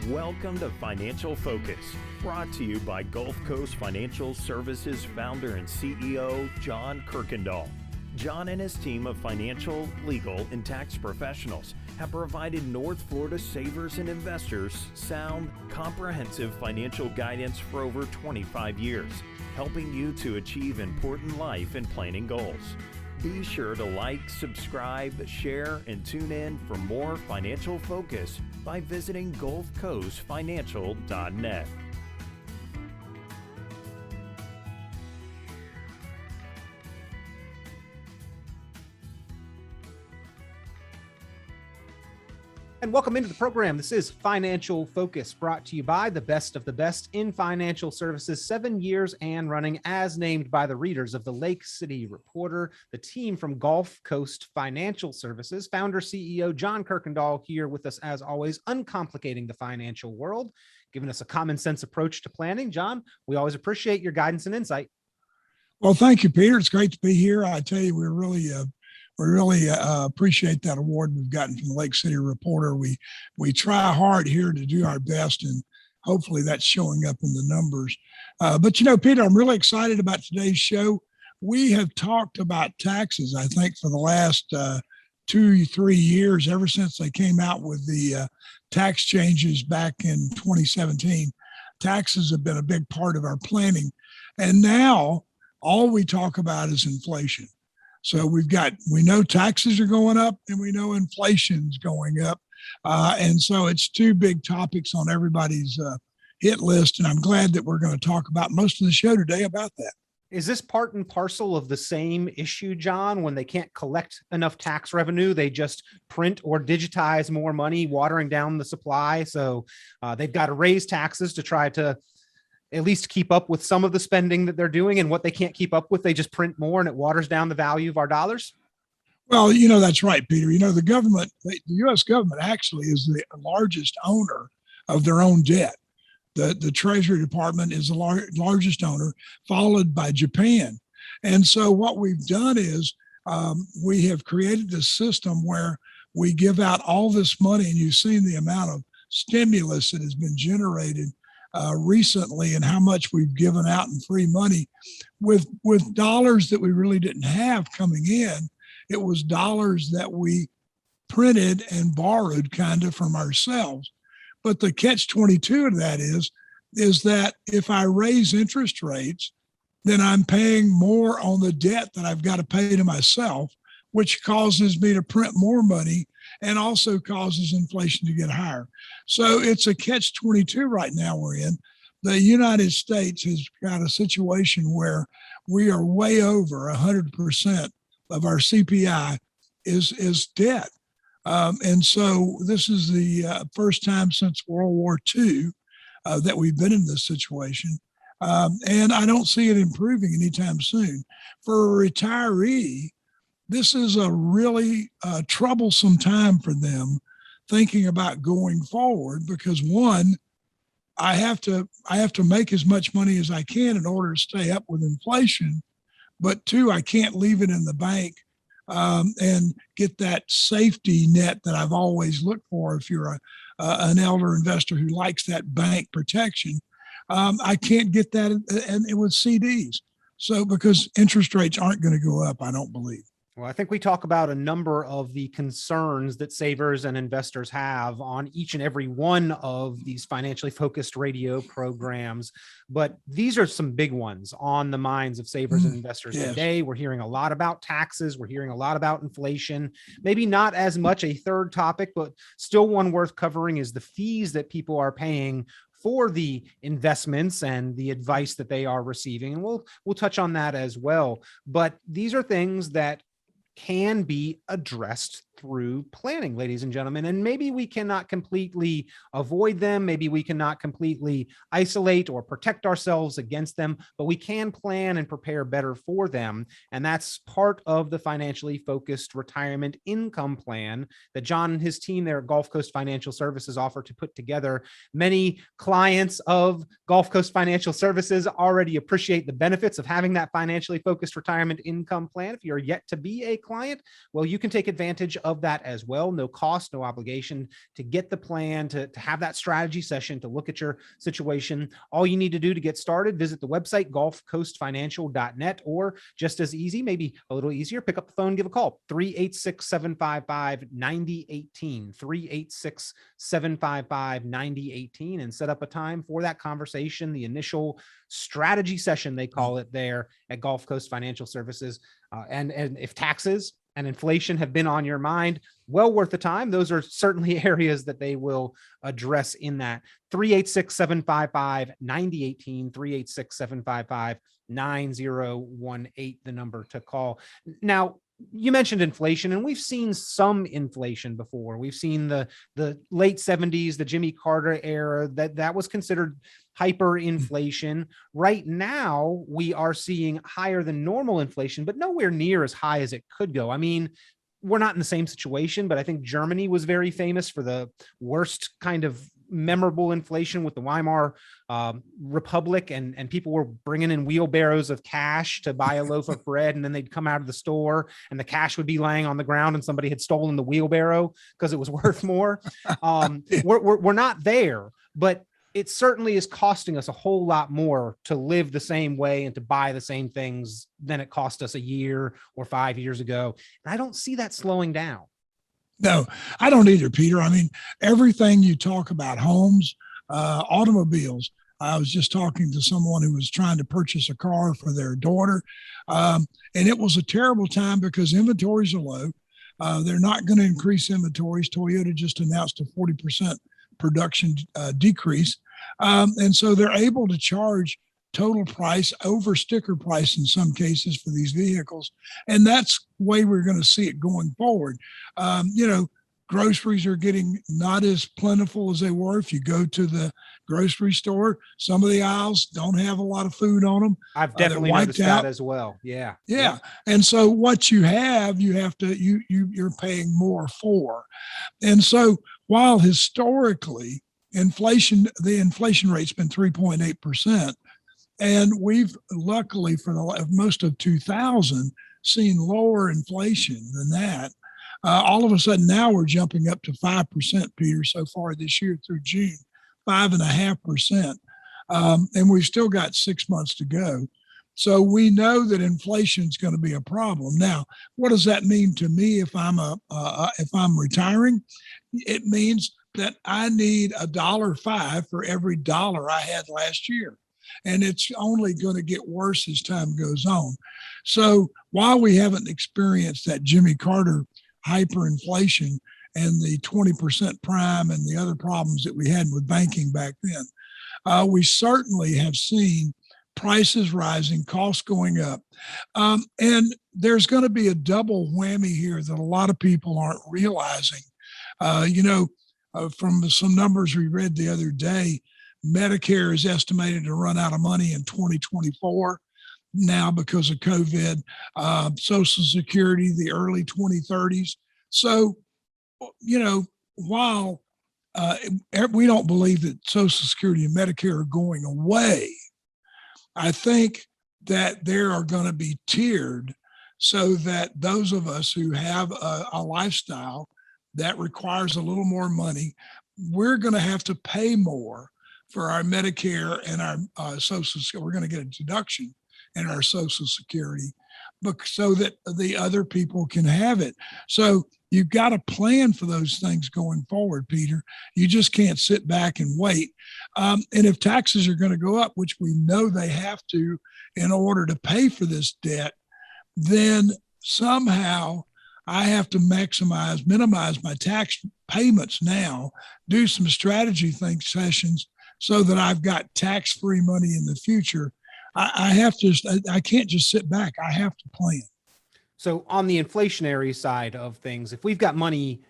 Welcome to Financial Focus, brought to you by GulfCoast Financial Services founder and CEO, John Kuykendall. John and his team of financial, legal, and tax professionals have provided North Florida savers and investors sound, comprehensive financial guidance for over 25 years, helping you to achieve important life and planning goals. Be sure to like, subscribe, share, and tune in for more Financial Focus by visiting GulfCoastFinancial.net. And welcome into the program. This is Financial Focus, brought to you by the best of the best in financial services, 7 years and running, as named by the readers of the Lake City Reporter, the team from Gulf Coast Financial Services. Founder, CEO John Kuykendall here with us, as always, uncomplicating the financial world, giving us a common sense approach to planning. John, we always appreciate your guidance and insight. Well, thank you, Peter. It's great to be here. I tell you, we really appreciate that award we've gotten from the Lake City Reporter. We try hard here to do our best, and hopefully that's showing up in the numbers. But you know, Peter, I'm really excited about today's show. We have talked about taxes, I think, for the last 2-3 years, ever since they came out with the tax changes back in 2017. Taxes have been a big part of our planning. And now all we talk about is inflation. So we know taxes are going up and we know inflation's going up. And so it's two big topics on everybody's hit list. And I'm glad that we're going to talk about most of the show today about that. Is this part and parcel of the same issue, John? When they can't collect enough tax revenue, they just print or digitize more money, watering down the supply. So they've got to raise taxes to try to at least keep up with some of the spending that they're doing, and what they can't keep up with, they just print more and it waters down the value of our dollars? Well, you know, that's right, Peter. You know, the U.S. government actually is the largest owner of their own debt. The Treasury Department is the largest owner, followed by Japan. And so what we've done is we have created this system where we give out all this money, and you've seen the amount of stimulus that has been generated recently, and how much we've given out in free money with dollars that we really didn't have coming in. It was dollars that we printed and borrowed kind of from ourselves. But the catch-22 of that is that if I raise interest rates, then I'm paying more on the debt that I've got to pay to myself, which causes me to print more money and also causes inflation to get higher. So it's a catch-22 right now we're in. The United States has got a situation where we are way over 100% of our CPI is debt. And so this is the first time since World War II that we've been in this situation. And I don't see it improving anytime soon. For a retiree, this is a really troublesome time for them thinking about going forward, because one, I have to make as much money as I can in order to stay up with inflation. But two, I can't leave it in the bank and get that safety net that I've always looked for. If you're an elder investor who likes that bank protection, I can't get that with CDs. So because interest rates aren't going to go up, I don't believe. Well, I think we talk about a number of the concerns that savers and investors have on each and every one of these financially focused radio programs, but these are some big ones on the minds of savers and investors today. We're hearing a lot about taxes. We're hearing a lot about inflation. Maybe not as much a third topic, but still one worth covering is the fees that people are paying for the investments and the advice that they are receiving. And we'll touch on that as well. But these are things that can be addressed through planning, ladies and gentlemen. And maybe we cannot completely avoid them. Maybe we cannot completely isolate or protect ourselves against them, but we can plan and prepare better for them. And that's part of the financially focused retirement income plan that John and his team there at Gulf Coast Financial Services offer to put together. Many clients of Gulf Coast Financial Services already appreciate the benefits of having that financially focused retirement income plan. If you're yet to be a client, well, you can take advantage of of that as well. No cost, no obligation to get the plan, to have that strategy session, to look at your situation. All you need to do to get started, visit the website, gulfcoastfinancial.net, or just as easy, maybe a little easier, pick up the phone, give a call, 386-755-9018, 386-755-9018, and set up a time for that conversation, the initial strategy session, they call it there at Gulf Coast Financial Services. And if taxes and inflation have been on your mind, well worth the time. Those are certainly areas that they will address in that. 386-755-9018, 386-755-9018, the number to call. Now, you mentioned inflation, and we've seen some inflation before. We've seen the late 70s, the Jimmy Carter era, that was considered hyperinflation. Right now, we are seeing higher than normal inflation, but nowhere near as high as it could go. I mean, we're not in the same situation, but I think Germany was very famous for the worst kind of memorable inflation with the Weimar Republic, and people were bringing in wheelbarrows of cash to buy a loaf of bread, and then they'd come out of the store and the cash would be laying on the ground and somebody had stolen the wheelbarrow because it was worth more. We're not there, but it certainly is costing us a whole lot more to live the same way and to buy the same things than it cost us a year or 5 years ago. And I don't see that slowing down. No, I don't either, Peter. I mean, everything you talk about, homes, automobiles. I was just talking to someone who was trying to purchase a car for their daughter. And it was a terrible time because inventories are low. They're not going to increase inventories. Toyota just announced a 40% production decrease. And so they're able to charge total price over sticker price in some cases for these vehicles. And that's the way we're going to see it going forward. Groceries are getting not as plentiful as they were. If you go to the grocery store, some of the aisles don't have a lot of food on them. I've definitely noticed that as well. Yeah. And so what you have to, you're paying more for. And so while historically the inflation rate's been 3.8%, and we've luckily for most of 2000 seen lower inflation than that. All of a sudden now we're jumping up to 5%, Peter, so far this year through June, 5.5%. And we've still got 6 months to go. So we know that inflation is going to be a problem. Now, what does that mean to me if I'm retiring? It means that I need $1.05 for every dollar I had last year. And it's only going to get worse as time goes on. So while we haven't experienced that Jimmy Carter hyperinflation and the 20% prime and the other problems that we had with banking back then, we certainly have seen prices rising, costs going up. And there's going to be a double whammy here that a lot of people aren't realizing. From some numbers we read the other day, Medicare is estimated to run out of money in 2024 now because of COVID, Social Security, the early 2030s. So, while we don't believe that Social Security and Medicare are going away, I think that they are going to be tiered so that those of us who have a lifestyle that requires a little more money, we're going to have to pay more for our Medicare and our Social Security. We're going to get a deduction in our Social Security, but so that the other people can have it. So you've got to plan for those things going forward, Peter. You just can't sit back and wait. And if taxes are going to go up, which we know they have to in order to pay for this debt, then somehow I have to minimize my tax payments now, do some strategy sessions so that I've got tax-free money in the future. I can't just sit back. I have to plan. So on the inflationary side of things, if we've got money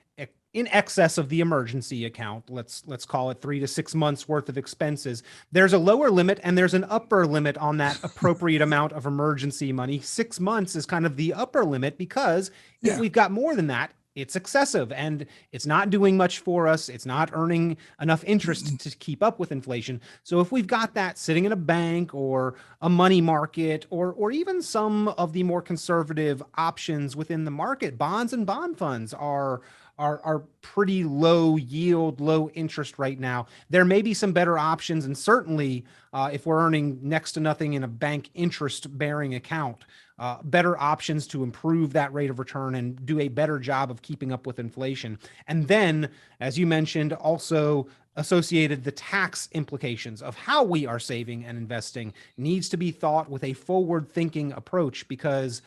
in excess of the emergency account, let's call it 3 to 6 months worth of expenses, there's a lower limit and there's an upper limit on that appropriate amount of emergency money. 6 months is kind of the upper limit because if we've got more than that, it's excessive and it's not doing much for us. It's not earning enough interest to keep up with inflation. So if we've got that sitting in a bank or a money market, or even some of the more conservative options within the market, bonds and bond funds are pretty low yield, low interest right now. There may be some better options, and certainly if we're earning next to nothing in a bank interest bearing account, better options to improve that rate of return and do a better job of keeping up with inflation. And then, as you mentioned, also associated the tax implications of how we are saving and investing needs to be thought with a forward thinking approach, because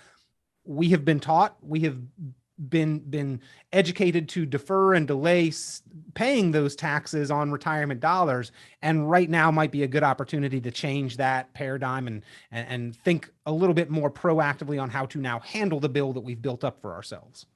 we have been taught, we have been educated to defer and delay paying those taxes on retirement dollars. And right now might be a good opportunity to change that paradigm and think a little bit more proactively on how to now handle the bill that we've built up for ourselves.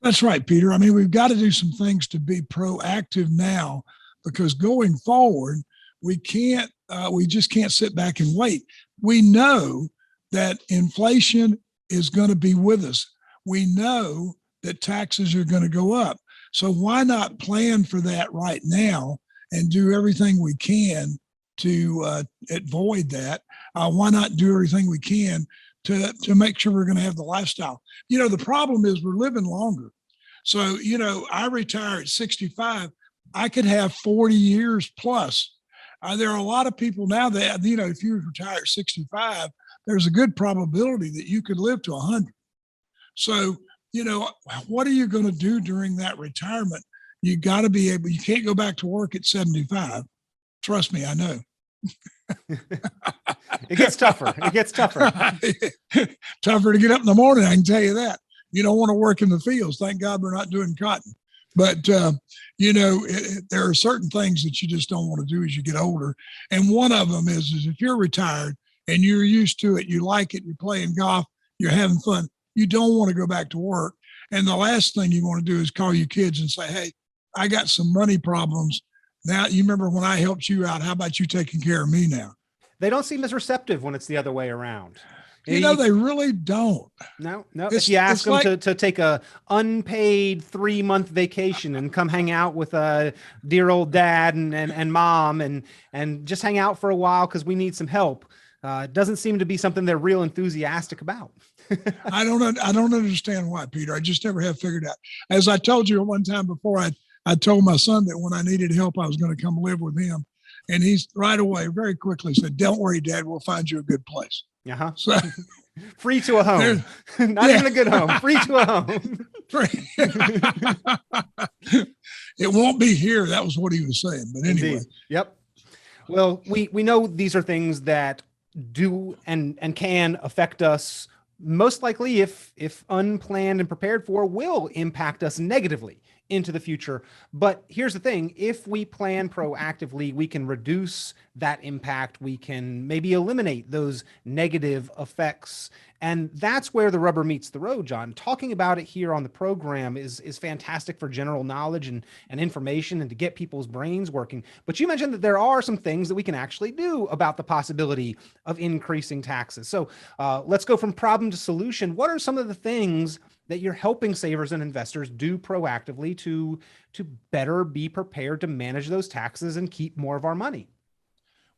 That's right, Peter. I mean, we've got to do some things to be proactive now, because going forward, we just can't sit back and wait. We know that inflation is going to be with us. We know that taxes are going to go up. So why not plan for that right now and do everything we can to avoid that? Why not do everything we can to make sure we're going to have the lifestyle? The problem is we're living longer. So, I retire at 65. I could have 40 years plus. There are a lot of people now that, if you retire at 65, there's a good probability that you could live to 100. So, what are you going to do during that retirement? You got to be able, you can't go back to work at 75. Trust me, I know. It gets tougher. Tougher to get up in the morning, I can tell you that. You don't want to work in the fields. Thank God we're not doing cotton. But, there are certain things that you just don't want to do as you get older. And one of them is if you're retired and you're used to it, you like it, you're playing golf, you're having fun, you don't want to go back to work. And the last thing you want to do is call your kids and say, hey, I got some money problems. Now, you remember when I helped you out, how about you taking care of me now? They don't seem as receptive when it's the other way around. They really don't. No. If you ask them to take a unpaid 3-month vacation and come hang out with dear old dad and mom and just hang out for a while because we need some help, it doesn't seem to be something they're real enthusiastic about. I don't understand why, Peter. I just never have figured out. As I told you one time before, I told my son that when I needed help, I was going to come live with him. And he's right away, very quickly said, don't worry, Dad, we'll find you a good place. Uh-huh. So, free to a home. Not even a good home. Free to a home. It won't be here. That was what he was saying. But anyway. Indeed. Yep. Well, we know these are things that do and can affect us. Most likely, if unplanned and prepared for, will impact us negatively into the future. But here's the thing, if we plan proactively, we can reduce that impact. We can maybe eliminate those negative effects. And that's where the rubber meets the road, John. Talking about it here on the program is fantastic for general knowledge and information and to get people's brains working. But you mentioned that there are some things that we can actually do about the possibility of increasing taxes. So let's go from problem to solution. What are some of the things that you're helping savers and investors do proactively to better be prepared to manage those taxes and keep more of our money?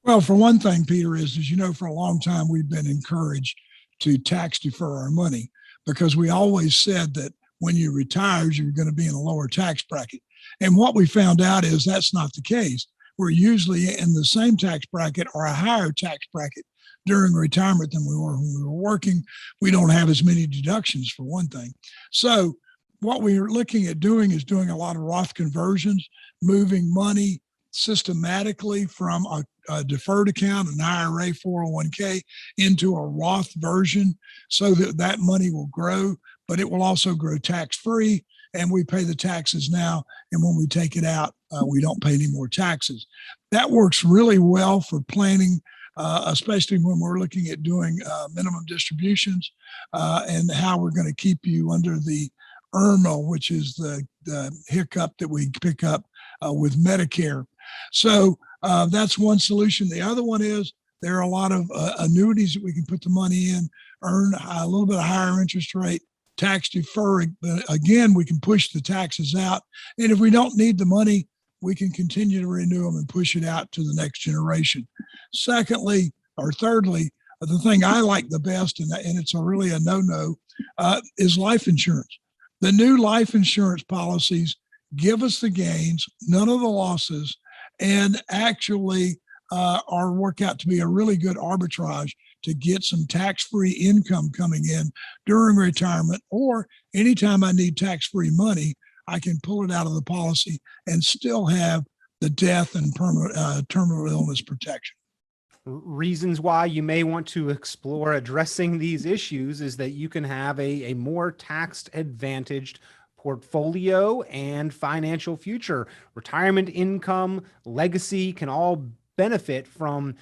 Well, for one thing, Peter, is for a long time, we've been encouraged to tax defer our money because we always said that when you retire, you're going to be in a lower tax bracket. And what we found out is that's not the case. We're usually in the same tax bracket or a higher tax bracket during retirement than we were when we were working. We don't have as many deductions, for one thing. So what we're looking at doing is doing a lot of Roth conversions, moving money systematically from a deferred account, an IRA, 401k, into a Roth version so that money will grow, but it will also grow tax-free, and we pay the taxes now, and when we take it out, we don't pay any more taxes. That works really well for planning, especially when we're looking at doing minimum distributions and how we're going to keep you under the IRMA, which is the hiccup that we pick up with Medicare. So that's one solution. The other one is there are a lot of annuities that we can put the money in, earn a little bit of higher interest rate, tax deferring. But again, we can push the taxes out. And if we don't need the money, we can continue to renew them and push it out to the next generation. Secondly, or thirdly, the thing I like the best, and it's really a no-no, is life insurance. The new life insurance policies give us the gains, none of the losses, and actually work out to be a really good arbitrage to get some tax-free income coming in during retirement, or anytime I need tax-free money, I can pull it out of the policy and still have the death and terminal illness protection. Reasons why you may want to explore addressing these issues is that you can have a more tax advantaged portfolio and financial future. Retirement income, legacy can all benefit from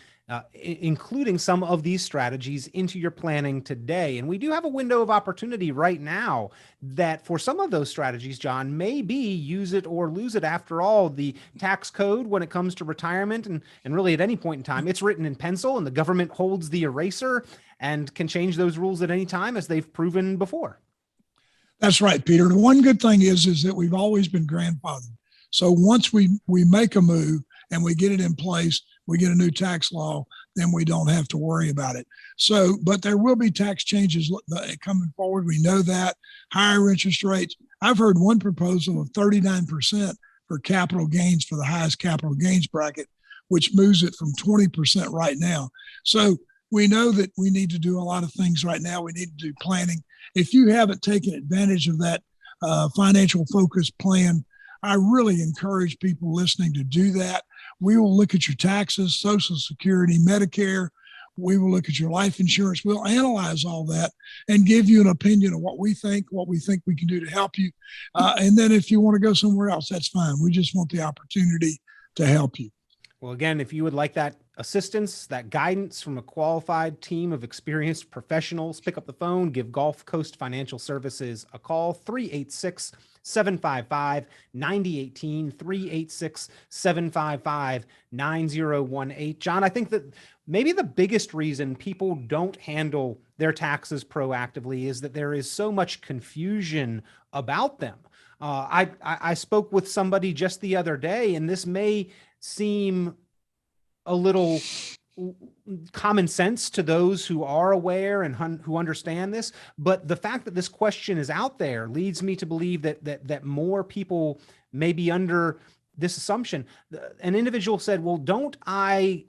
including some of these strategies into your planning today. And we do have a window of opportunity right now that for some of those strategies, John, may be use it or lose it. After all, the tax code when it comes to retirement and really at any point in time, it's written in pencil and the government holds the eraser and can change those rules at any time, as they've proven before. That's right, Peter. The one good thing is that we've always been grandfathered. So once we make a move and we get it in place, we get a new tax law, then we don't have to worry about it. So, but there will be tax changes coming forward. We know that. Higher interest rates. I've heard one proposal of 39% for capital gains for the highest capital gains bracket, which moves it from 20% right now. So we know that we need to do a lot of things right now. We need to do planning. If you haven't taken advantage of that financial focus plan, I really encourage people listening to do that. We will look at your taxes, Social Security, Medicare. We will look at your life insurance. We'll analyze all that and give you an opinion of what we think we can do to help you. And then if you want to go somewhere else, that's fine. We just want the opportunity to help you. Well, again, if you would like that assistance, that guidance from a qualified team of experienced professionals, pick up the phone, give GulfCoast Financial Services a call, 386-755-9018, 386-755-9018. John, I think that maybe the biggest reason people don't handle their taxes proactively is that there is so much confusion about them. I spoke with somebody just the other day, and this may seem a little common sense to those who are aware and who understand this, but the fact that this question is out there leads me to believe that more people may be under this assumption. An individual said, well, don't I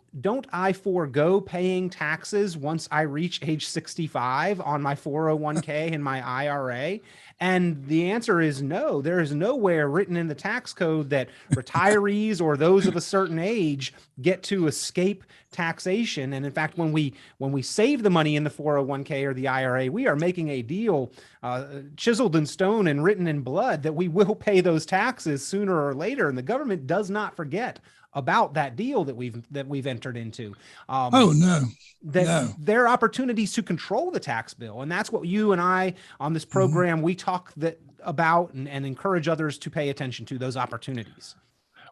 forego paying taxes once I reach age 65 on my 401k and my IRA? And the answer is no. There is nowhere written in the tax code that retirees or those of a certain age get to escape taxation. And in fact, when we save the money in the 401k or the IRA, we are making a deal chiseled in stone and written in blood that we will pay those taxes sooner or later. And the government does not forget about that deal that we've entered into. No. There are opportunities to control the tax bill. And that's what you and I on this program, we talk about and encourage others to pay attention to those opportunities.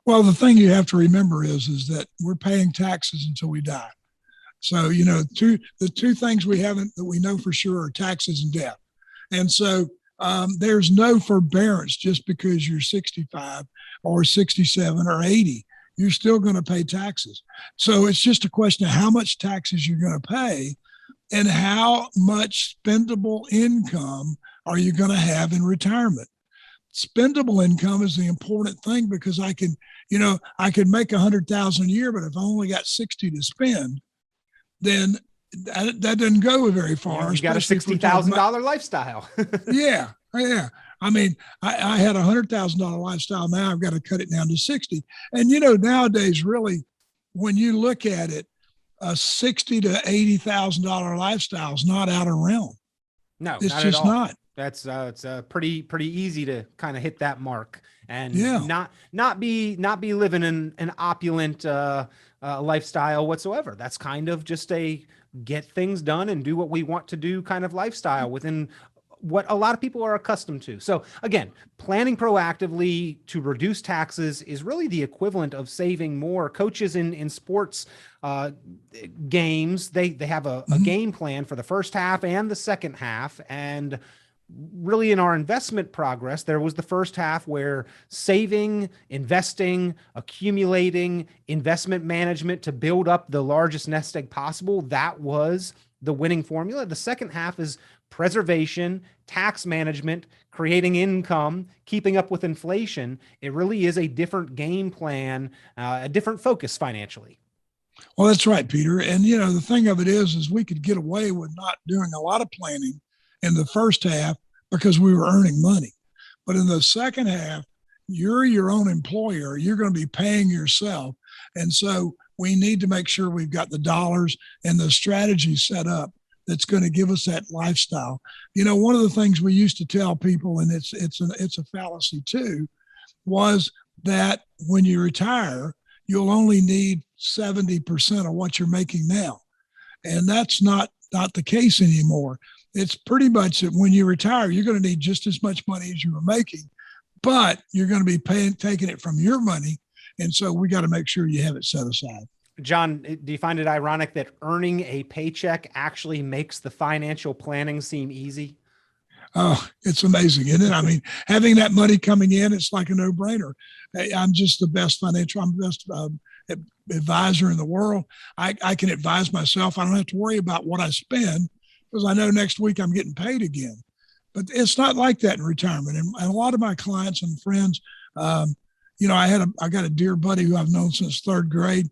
Well, the thing you have to remember is that we're paying taxes until we die. So, the two things that we know for sure are taxes and death. And so there's no forbearance just because you're 65 or 67 or 80. You're still going to pay taxes. So it's just a question of how much taxes you're going to pay and how much spendable income are you going to have in retirement. Spendable income is the important thing, because I could make $100,000 a year, but if I only got 60 to spend, then that doesn't go very far. You got a $60,000 lifestyle. Yeah. I mean, I had a $100,000 lifestyle. Now I've got to cut it down to 60. And nowadays, really, when you look at it, a $60,000 to $80,000 lifestyle is not out of realm. No, it's not just at all. not. That's it's pretty easy to kind of hit that mark and not be living in an opulent lifestyle whatsoever. That's kind of just a get things done and do what we want to do kind of lifestyle within what a lot of people are accustomed to. So again, planning proactively to reduce taxes is really the equivalent of saving more. Coaches in sports games, they have a game plan for the first half and the second half. And really in our investment progress, there was the first half where saving, investing, accumulating, investment management to build up the largest nest egg possible, that was the winning formula. The second half is preservation, tax management, creating income, keeping up with inflation. It really is a different game plan, a different focus financially. Well, that's right, Peter. And, the thing of it is we could get away with not doing a lot of planning in the first half because we were earning money. But in the second half, you're your own employer. You're going to be paying yourself. And so we need to make sure we've got the dollars and the strategy set up that's going to give us that lifestyle. One of the things we used to tell people, and it's a fallacy too, was that when you retire, you'll only need 70% of what you're making now. And that's not the case anymore. It's pretty much that when you retire, you're going to need just as much money as you were making, but you're going to be taking it from your money. And so we got to make sure you have it set aside. John, do you find it ironic that earning a paycheck actually makes the financial planning seem easy? Oh, it's amazing, isn't it? I mean, having that money coming in, it's like a no-brainer. I'm just the best I'm the best advisor in the world. I can advise myself. I don't have to worry about what I spend because I know next week I'm getting paid again. But it's not like that in retirement. And a lot of my clients and friends, I got a dear buddy who I've known since third grade.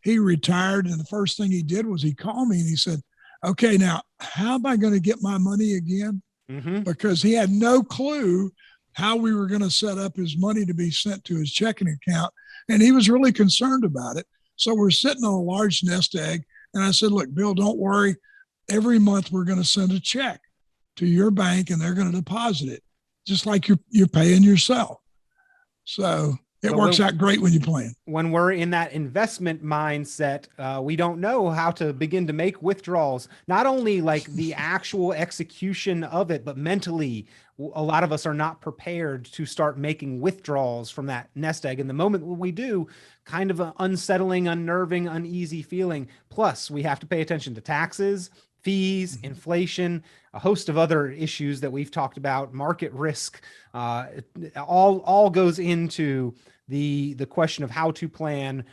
He retired, and the first thing he did was he called me and he said, okay, now how am I going to get my money again? Mm-hmm. Because he had no clue how we were going to set up his money to be sent to his checking account. And he was really concerned about it. So we're sitting on a large nest egg. And I said, look, Bill, don't worry. Every month we're going to send a check to your bank and they're going to deposit it just like you're paying yourself. So it works out great when you plan. When we're in that investment mindset, we don't know how to begin to make withdrawals, not only like the actual execution of it, but mentally, a lot of us are not prepared to start making withdrawals from that nest egg. And the moment we do, kind of an unsettling, unnerving, uneasy feeling. Plus, we have to pay attention to taxes, fees, inflation, a host of other issues that we've talked about, market risk, all goes into the question of how to plan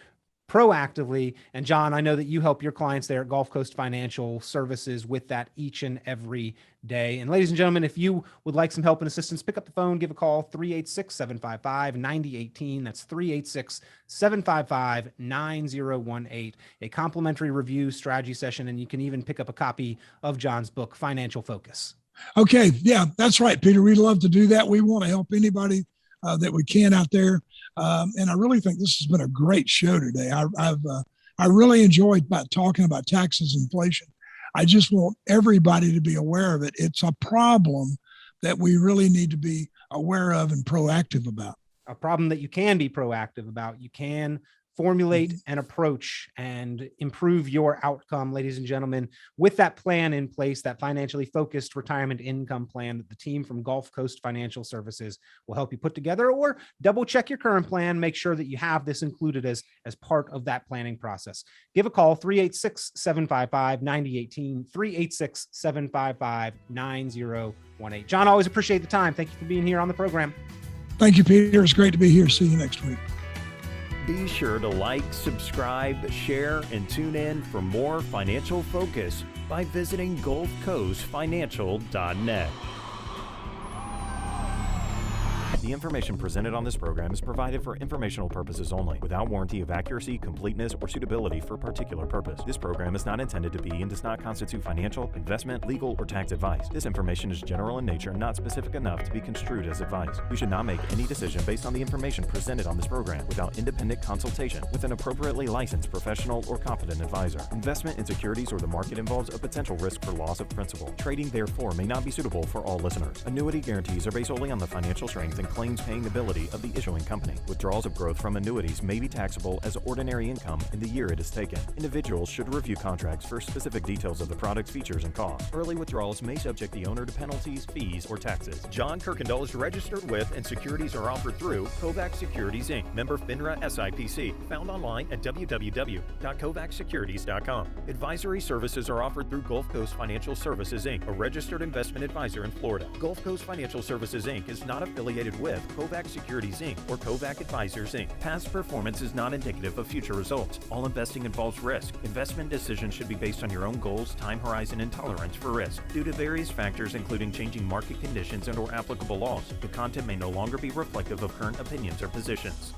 proactively. And John, I know that you help your clients there at GulfCoast Financial Services with that each and every day. And ladies and gentlemen, if you would like some help and assistance, pick up the phone, give a call, 386-755-9018. That's 386-755-9018. A complimentary review strategy session, and you can even pick up a copy of John's book, Financial Focus. Okay. Yeah, that's right, Peter. We'd love to do that. We want to help anybody that we can out there. And I really think this has been a great show today. I really enjoyed talking about taxes and inflation. I just want everybody to be aware of it. It's a problem that we really need to be aware of and proactive about. A problem that you can be proactive about. You can formulate an approach and improve your outcome, ladies and gentlemen, with that plan in place, that financially focused retirement income plan that the team from GulfCoast Financial Services will help you put together, or double check your current plan. Make sure that you have this included as part of that planning process. Give a call, 386-755-9018, 386-755-9018. John, always appreciate the time. Thank you for being here on the program. Thank you, Peter. It's great to be here. See you next week. Be sure to like, subscribe, share, and tune in for more financial focus by visiting GulfCoastFinancial.net. The information presented on this program is provided for informational purposes only, without warranty of accuracy, completeness, or suitability for a particular purpose. This program is not intended to be and does not constitute financial, investment, legal, or tax advice. This information is general in nature and not specific enough to be construed as advice. You should not make any decision based on the information presented on this program without independent consultation with an appropriately licensed professional or competent advisor. Investment in securities or the market involves a potential risk for loss of principal. Trading, therefore, may not be suitable for all listeners. Annuity guarantees are based solely on the financial strength and claims-paying ability of the issuing company. Withdrawals of growth from annuities may be taxable as ordinary income in the year it is taken. Individuals should review contracts for specific details of the product's features and costs. Early withdrawals may subject the owner to penalties, fees, or taxes. John Kuykendall is registered with and securities are offered through Kovac Securities Inc., member FINRA SIPC, found online at www.kovacsecurities.com. Advisory services are offered through GulfCoast Financial Services Inc., a registered investment advisor in Florida. GulfCoast Financial Services Inc. is not affiliated with Kovac Securities Inc. or Kovac Advisors Inc. Past performance is not indicative of future results. All investing involves risk. Investment decisions should be based on your own goals, time horizon, and tolerance for risk. Due to various factors including changing market conditions and/or applicable laws, the content may no longer be reflective of current opinions or positions.